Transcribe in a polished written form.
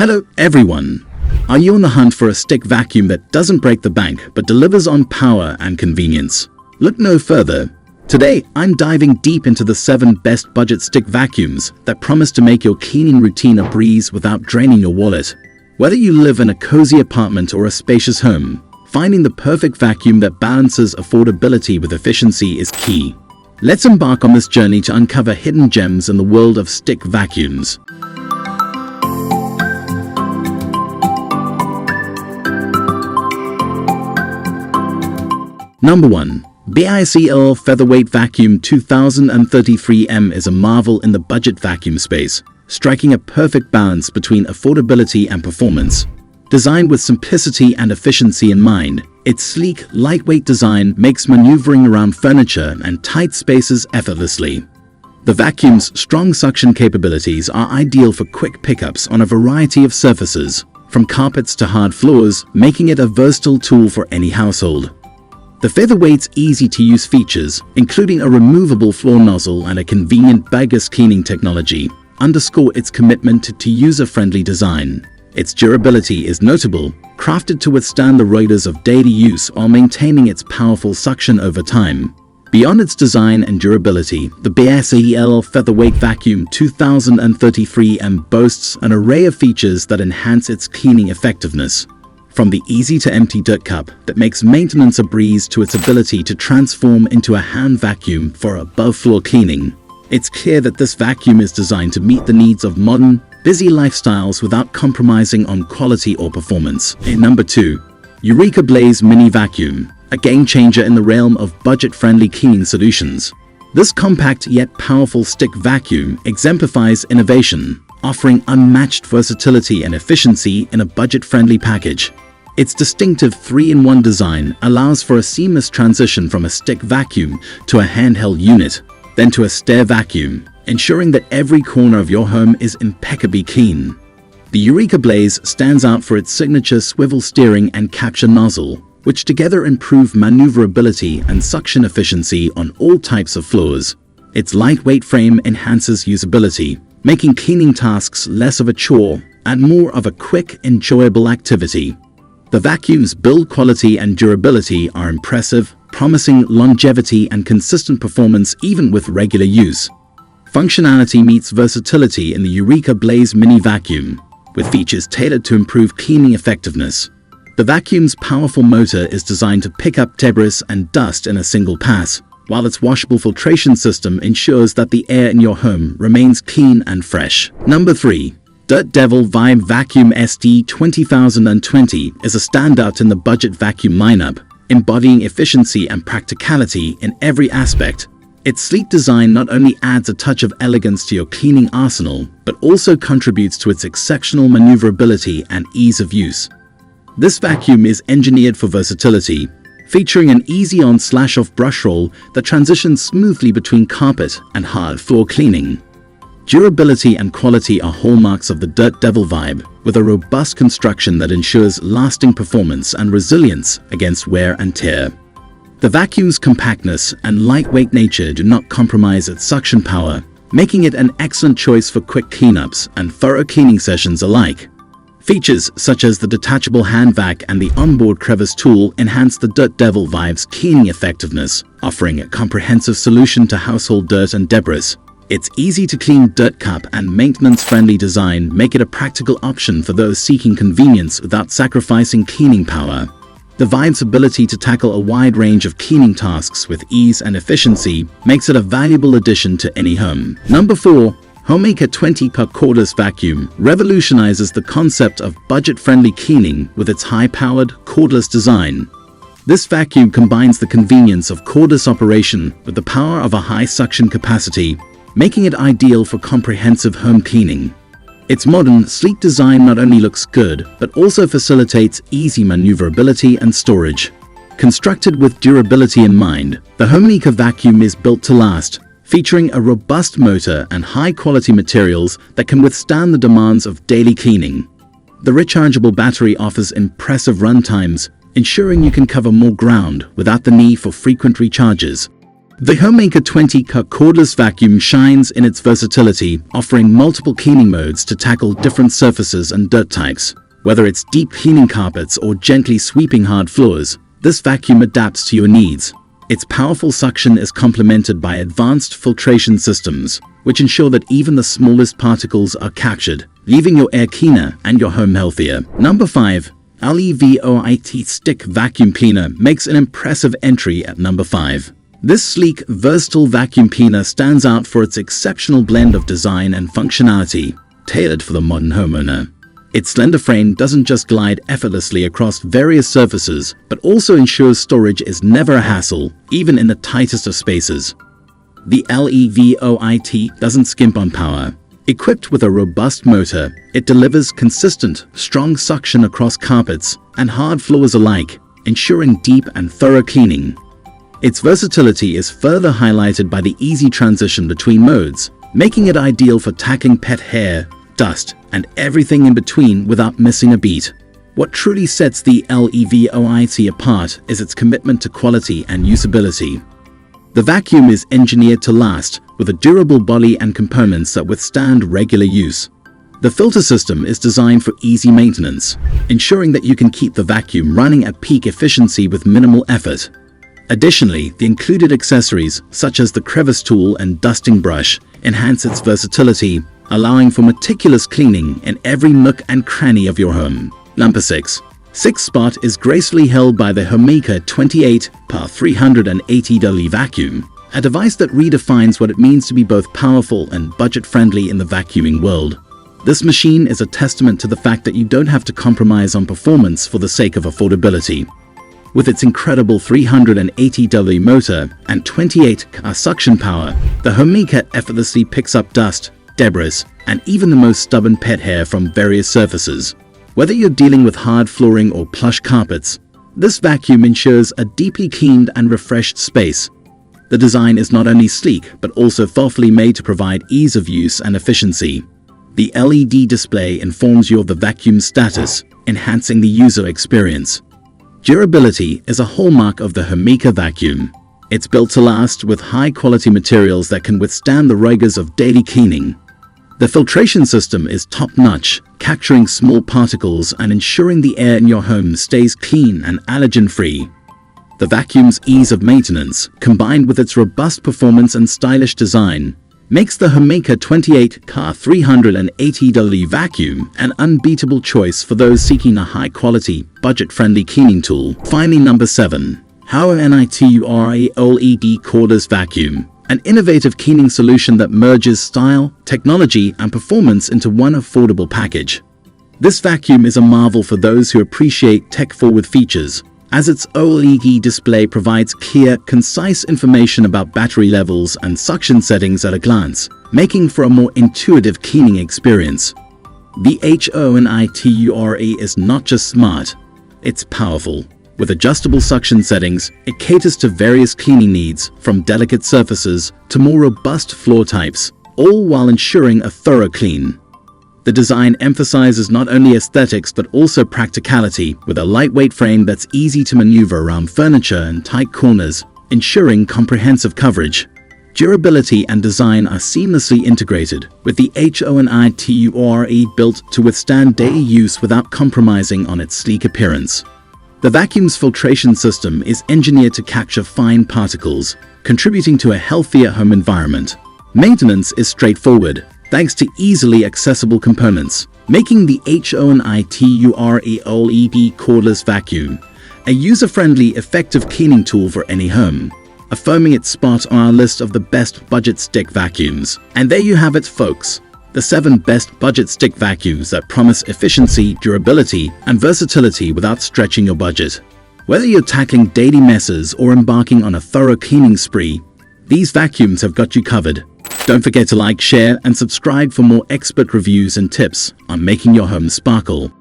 Hello everyone! Are you on the hunt for a stick vacuum that doesn't break the bank but delivers on power and convenience? Look no further. Today, I'm diving deep into the 7 best budget stick vacuums that promise to make your cleaning routine a breeze without draining your wallet. Whether you live in a cozy apartment or a spacious home, finding the perfect vacuum that balances affordability with efficiency is key. Let's embark on this journey to uncover hidden gems in the world of stick vacuums. Number 1. BISSELL Featherweight Vacuum 2033M is a marvel in the budget vacuum space, striking a perfect balance between affordability and performance. Designed with simplicity and efficiency in mind, its sleek, lightweight design makes maneuvering around furniture and tight spaces effortlessly. The vacuum's strong suction capabilities are ideal for quick pickups on a variety of surfaces, from carpets to hard floors, making it a versatile tool for any household. The Featherweight's easy-to-use features, including a removable floor nozzle and a convenient bagless cleaning technology, underscore its commitment to user-friendly design. Its durability is notable, crafted to withstand the rigors of daily use while maintaining its powerful suction over time. Beyond its design and durability, the BISSELL Featherweight Vacuum 2033M boasts an array of features that enhance its cleaning effectiveness. From the easy-to-empty dirt cup that makes maintenance a breeze to its ability to transform into a hand vacuum for above-floor cleaning, it's clear that this vacuum is designed to meet the needs of modern, busy lifestyles without compromising on quality or performance. In number 2, Eureka Blaze Mini Vacuum, a game-changer in the realm of budget-friendly cleaning solutions. This compact yet powerful stick vacuum exemplifies innovation, offering unmatched versatility and efficiency in a budget-friendly package. Its distinctive 3-in-1 design allows for a seamless transition from a stick vacuum to a handheld unit, then to a stair vacuum, ensuring that every corner of your home is impeccably clean. The Eureka Blaze stands out for its signature swivel steering and capture nozzle, which together improve maneuverability and suction efficiency on all types of floors. Its lightweight frame enhances usability, making cleaning tasks less of a chore and more of a quick, enjoyable activity. The vacuum's build quality and durability are impressive, promising longevity and consistent performance even with regular use. Functionality meets versatility in the Eureka Blaze Mini Vacuum, with features tailored to improve cleaning effectiveness. The vacuum's powerful motor is designed to pick up debris and dust in a single pass, while its washable filtration system ensures that the air in your home remains clean and fresh. Number 3. Dirt Devil Vibe Vacuum SD 20020 is a standout in the budget vacuum lineup, embodying efficiency and practicality in every aspect. Its sleek design not only adds a touch of elegance to your cleaning arsenal, but also contributes to its exceptional maneuverability and ease of use. This vacuum is engineered for versatility, featuring an easy-on/off brush roll that transitions smoothly between carpet and hard floor cleaning. Durability and quality are hallmarks of the Dirt Devil vibe, with a robust construction that ensures lasting performance and resilience against wear and tear. The vacuum's compactness and lightweight nature do not compromise its suction power, making it an excellent choice for quick cleanups and thorough cleaning sessions alike. Features such as the detachable hand vac and the onboard crevice tool enhance the Dirt Devil vibe's cleaning effectiveness, offering a comprehensive solution to household dirt and debris. Its easy-to-clean dirt cup and maintenance-friendly design make it a practical option for those seeking convenience without sacrificing cleaning power. The vibe's ability to tackle a wide range of cleaning tasks with ease and efficiency makes it a valuable addition to any home. Number 4. Homeika 20-Puck Cordless Vacuum revolutionizes the concept of budget-friendly cleaning with its high-powered, cordless design. This vacuum combines the convenience of cordless operation with the power of a high suction capacity, making it ideal for comprehensive home cleaning. Its modern, sleek design not only looks good, but also facilitates easy maneuverability and storage. Constructed with durability in mind, the Homeika vacuum is built to last, featuring a robust motor and high-quality materials that can withstand the demands of daily cleaning. The rechargeable battery offers impressive run times, ensuring you can cover more ground without the need for frequent recharges. The Homeika 20K cordless vacuum shines in its versatility, offering multiple cleaning modes to tackle different surfaces and dirt types. Whether it's deep cleaning carpets or gently sweeping hard floors, this vacuum adapts to your needs. Its powerful suction is complemented by advanced filtration systems, which ensure that even the smallest particles are captured, leaving your air cleaner and your home healthier. Number 5. LEVOIT Stick Vacuum Cleaner makes an impressive entry at number 5. This sleek, versatile vacuum cleaner stands out for its exceptional blend of design and functionality, tailored for the modern homeowner. Its slender frame doesn't just glide effortlessly across various surfaces, but also ensures storage is never a hassle, even in the tightest of spaces. The LEVOIT doesn't skimp on power. Equipped with a robust motor, it delivers consistent, strong suction across carpets and hard floors alike, ensuring deep and thorough cleaning. Its versatility is further highlighted by the easy transition between modes, making it ideal for tackling pet hair, dust, and everything in between without missing a beat. What truly sets the LEVOIT apart is its commitment to quality and usability. The vacuum is engineered to last, with a durable body and components that withstand regular use. The filter system is designed for easy maintenance, ensuring that you can keep the vacuum running at peak efficiency with minimal effort. Additionally, the included accessories, such as the crevice tool and dusting brush, enhance its versatility, allowing for meticulous cleaning in every nook and cranny of your home. Number 6. Sixth spot is gracefully held by the Homeika 28K380 vacuum, a device that redefines what it means to be both powerful and budget-friendly in the vacuuming world. This machine is a testament to the fact that you don't have to compromise on performance for the sake of affordability. With its incredible 380W motor and 28K suction power, the Homeika effortlessly picks up dust, debris, and even the most stubborn pet hair from various surfaces. Whether you're dealing with hard flooring or plush carpets, this vacuum ensures a deeply cleaned and refreshed space. The design is not only sleek, but also thoughtfully made to provide ease of use and efficiency. The LED display informs you of the vacuum's status, enhancing the user experience. Durability is a hallmark of the Homeika vacuum. It's built to last with high-quality materials that can withstand the rigors of daily cleaning. The filtration system is top-notch, capturing small particles and ensuring the air in your home stays clean and allergen-free. The vacuum's ease of maintenance, combined with its robust performance and stylish design, makes the Homeika 28K380 vacuum an unbeatable choice for those seeking a high-quality, budget-friendly cleaning tool. Finally, number 7. HONITURE OLED Cordless Vacuum, an innovative cleaning solution that merges style, technology, and performance into one affordable package. This vacuum is a marvel for those who appreciate tech-forward features, as its OLED display provides clear, concise information about battery levels and suction settings at a glance, making for a more intuitive cleaning experience. The HONITURE is not just smart, it's powerful. With adjustable suction settings, it caters to various cleaning needs, from delicate surfaces to more robust floor types, all while ensuring a thorough clean. The design emphasizes not only aesthetics but also practicality, with a lightweight frame that's easy to maneuver around furniture and tight corners, ensuring comprehensive coverage. Durability and design are seamlessly integrated, with the HONITURE built to withstand daily use without compromising on its sleek appearance. The vacuum's filtration system is engineered to capture fine particles, contributing to a healthier home environment. Maintenance is straightforward, thanks to easily accessible components, making the HONITURE OLED Cordless Vacuum a user-friendly, effective cleaning tool for any home, affirming its spot on our list of the best budget stick vacuums. And there you have it, folks. The 7 best budget stick vacuums that promise efficiency, durability, and versatility without stretching your budget. Whether you're tackling daily messes or embarking on a thorough cleaning spree, these vacuums have got you covered. Don't forget to like, share, and subscribe for more expert reviews and tips on making your home sparkle.